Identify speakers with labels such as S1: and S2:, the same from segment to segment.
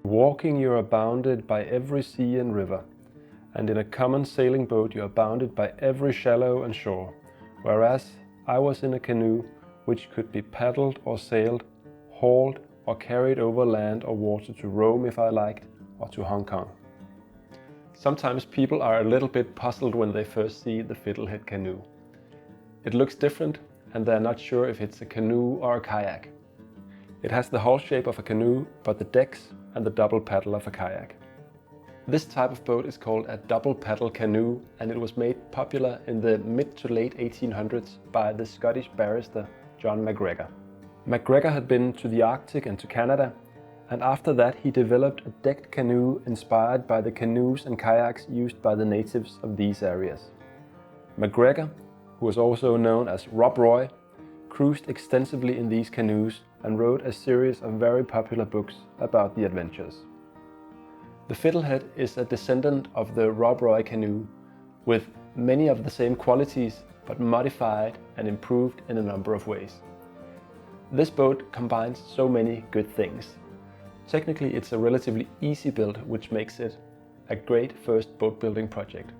S1: Walking, you are bounded by every sea and river, and in a common sailing boat you are bounded by every shallow and shore, whereas I was in a canoe which could be paddled or sailed, hauled or carried over land or water to Rome if I liked, or to Hong Kong. Sometimes people are a little bit puzzled when they first see the Fiddlehead canoe. It looks different and they're not sure if it's a canoe or a kayak. It has the hull shape of a canoe, but the decks and the double paddle of a kayak. This type of boat is called a double paddle canoe, and it was made popular in the mid to late 1800s by the Scottish barrister John MacGregor. MacGregor had been to the Arctic and to Canada, and after that he developed a decked canoe inspired by the canoes and kayaks used by the natives of these areas. MacGregor, who was also known as Rob Roy, cruised extensively in these canoes and wrote a series of very popular books about the adventures. The Fiddlehead is a descendant of the Rob Roy canoe, with many of the same qualities but modified and improved in a number of ways. This boat combines so many good things. Technically it's a relatively easy build, which makes it a great first boat building project.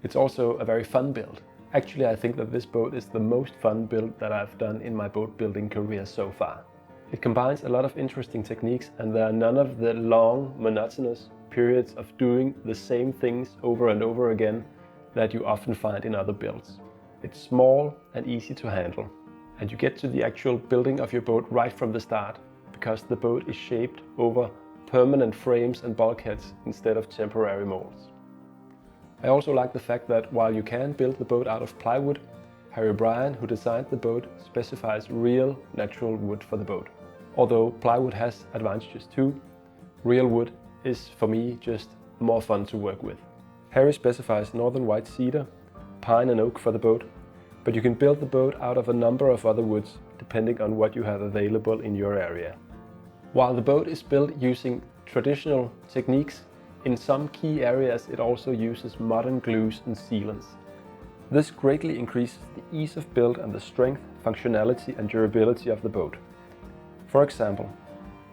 S1: It's also a very fun build. Actually, I think that this boat is the most fun build that I've done in my boat building career so far. It combines a lot of interesting techniques, and there are none of the long, monotonous periods of doing the same things over and over again that you often find in other builds. It's small and easy to handle, and you get to the actual building of your boat right from the start, because the boat is shaped over permanent frames and bulkheads instead of temporary molds. I also like the fact that while you can build the boat out of plywood, Harry Bryan, who designed the boat, specifies real natural wood for the boat. Although plywood has advantages too, real wood is for me just more fun to work with. Harry specifies northern white cedar, pine and oak for the boat, but you can build the boat out of a number of other woods depending on what you have available in your area. While the boat is built using traditional techniques, in some key areas it also uses modern glues and sealants. This greatly increases the ease of build and the strength, functionality and durability of the boat. For example,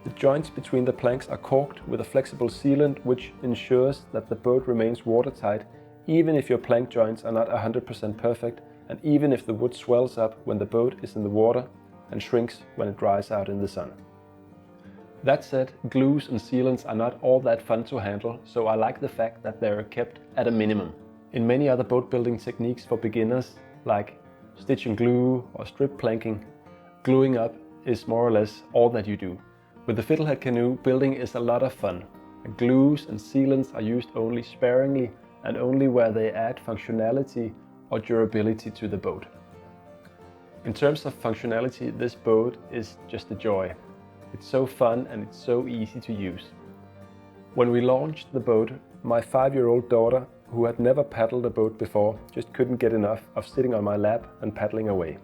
S1: the joints between the planks are caulked with a flexible sealant which ensures that the boat remains watertight even if your plank joints are not 100% perfect, and even if the wood swells up when the boat is in the water and shrinks when it dries out in the sun. That said, glues and sealants are not all that fun to handle, so I like the fact that they are kept at a minimum. In many other boat building techniques for beginners, like stitch and glue or strip planking, gluing up is more or less all that you do. With the Fiddlehead canoe, building is a lot of fun. Glues and sealants are used only sparingly and only where they add functionality or durability to the boat. In terms of functionality, this boat is just a joy. It's so fun and it's so easy to use. When we launched the boat, my 5-year-old daughter, who had never paddled a boat before, just couldn't get enough of sitting on my lap and paddling away.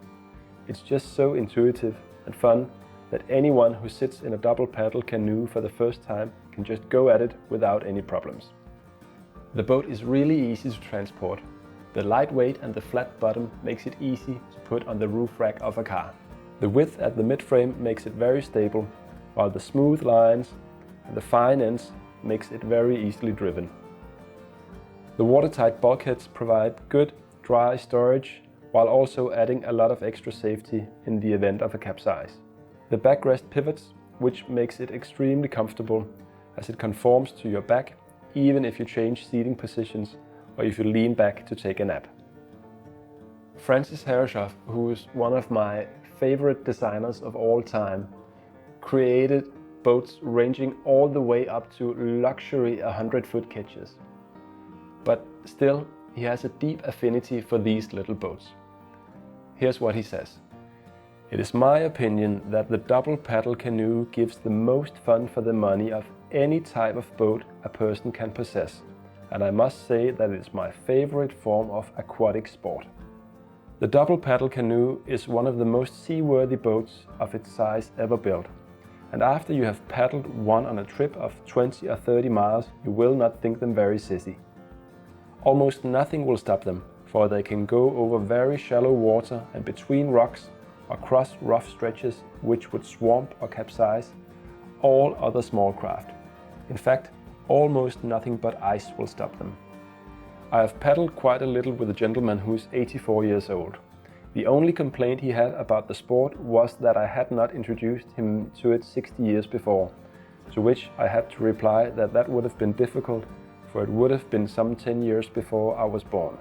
S1: It's just so intuitive and fun that anyone who sits in a double paddle canoe for the first time can just go at it without any problems. The boat is really easy to transport. The lightweight and the flat bottom makes it easy to put on the roof rack of a car. The width at the midframe makes it very stable, while the smooth lines and the fine ends makes it very easily driven. The watertight bulkheads provide good, dry storage, while also adding a lot of extra safety in the event of a capsize. The backrest pivots, which makes it extremely comfortable as it conforms to your back, even if you change seating positions or if you lean back to take a nap. Francis Herreshoff, who is one of my favorite designers of all time, created boats ranging all the way up to luxury 100-foot ketches. But still, he has a deep affinity for these little boats. Here's what he says. "It is my opinion that the double paddle canoe gives the most fun for the money of any type of boat a person can possess, and I must say that it is my favorite form of aquatic sport." The double paddle canoe is one of the most seaworthy boats of its size ever built, and after you have paddled one on a trip of 20 or 30 miles, you will not think them very sissy. Almost nothing will stop them, for they can go over very shallow water and between rocks or cross rough stretches which would swamp or capsize all other small craft. In fact, almost nothing but ice will stop them. I have paddled quite a little with a gentleman who is 84 years old. The only complaint he had about the sport was that I had not introduced him to it 60 years before, to which I had to reply that that would have been difficult, for it would have been some 10 years before I was born.